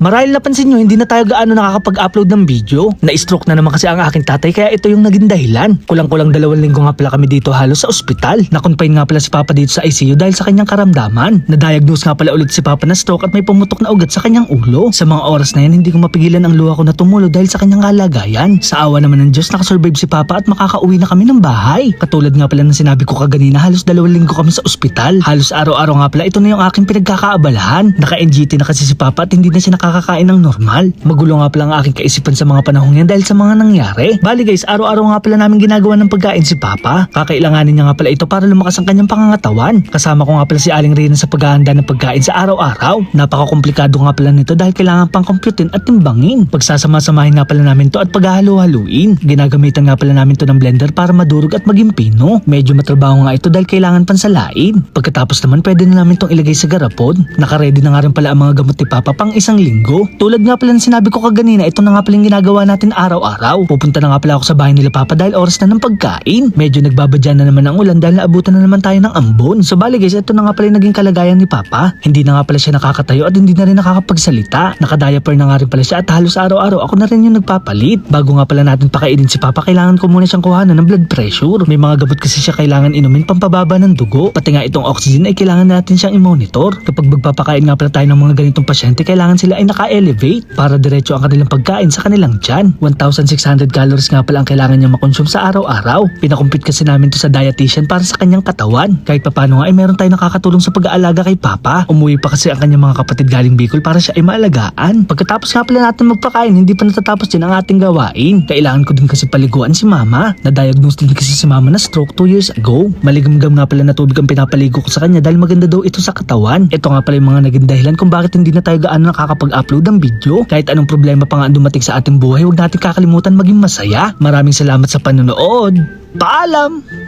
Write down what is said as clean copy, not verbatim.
Marahil napansin nyo, hindi na tayo gaano nakakapag-upload ng video. Na-stroke na naman kasi ang aking tatay kaya ito yung naging dahilan. Kulang-kulang 2 linggo nga pala kami dito halos sa ospital. Nakonfine nga pala si Papa dito sa ICU dahil sa kanyang karamdaman. Na-diagnose nga pala ulit si Papa na stroke at may pumutok na ugat sa kanyang ulo. Sa mga oras na yan, hindi ko mapigilan ang luha ko na tumulo dahil sa kanyang kalagayan. Sa awa naman ng Diyos, nakasurvive si Papa at makakauwi na kami ng bahay. Katulad nga pala ng sinabi ko kaganina, halos 2 linggo kami sa ospital. Halos araw-araw nga pala, ito na yung aking pinagkakaabalahan. Naka-NGT na kasi si Papa at hindi na siya nakakakain ng normal. Magulo nga pala ang aking kaisipan sa mga panahong yan dahil sa mga nangyari. Bali guys, araw-araw nga pala namin ginagawa ng pagkain si Papa. Kakailanganin niya nga pala ito para lumakas ang kanyang pangangatawan. Kasama ko nga pala si Aling Rina sa paghahanda ng pagkain sa araw-araw. Napaka-komplikado nga pala nito dahil kailangan pang computein at timbangin. Pagsasama-samahin nga pala namin to at paghahalo-haluin. Ginagamitan nga pala namin to ng blender para madurog at maging pino. Medyo matrabaho nga ito dahil kailangan pansalain. Pagkatapos naman pwede na namin tong ilagay sa garapon. Naka-ready na nga rin pala ang mga gamot ni Papa pang 1 linggo. Tulad nga pala ng sinabi ko kaganina, ito na nga pala yung ginagawa natin araw-araw. Pupunta na nga pala ako sa bahay nila Papa dahil oras na ng pagkain. Medyo nagbabadya na naman ang ulan dahil naabutan na naman tayo ng ambon. So bali guys, ito na nga pala yung naging kalagayan ni Papa. Hindi na nga pala siya nakakatayo at hindi na rin nakakapagsalita. Naka-diaper na nga rin pala siya at halos araw-araw ako na rin yung nagpapalit. Bago nga pala natin pakainin si Papa, kailangan ko muna siyang kuhanan ng blood pressure. May mga gamot kasi siya kailangan inumin pampababa ng dugo. Pati nga itong oxygen ay kailangan natin siyang i-monitor. Kapag magpapakain nga pala tayo ng mga ganitong pasyente, kailangan sila ay naka-elevate para diretso ang kanilang pagkain sa kanilang tiyan. 1,600 calories nga pala ang kailangan niya makonsume sa araw-araw. Pinakumpit kasi namin to sa dietitian para sa kanyang katawan. Kahit papano nga ay meron tayo nakakatulong sa pag-aalaga kay Papa. Umuwi pa kasi ang kanyang mga kapatid galing Bicol para siya ay maalagaan. Pagkatapos nga pala natin magpakain, hindi pa natatapos din ang ating gawain. Kailangan ko din kasi paliguan si Mama. Na-diagnose din kasi si Mama na stroke 2 years ago. Maligam-gam nga pala na tubig ang pinapaligo ko sa kanya dahil maganda daw ito sa katawan. Ito nga pala yung mga naging dahilan kung bakit hindi na tayo gaano nakakapag-upload ng video. Kahit anong problema pa nga ang dumating sa ating buhay, huwag natin kakalimutan maging masaya. Maraming salamat sa panonood. Paalam!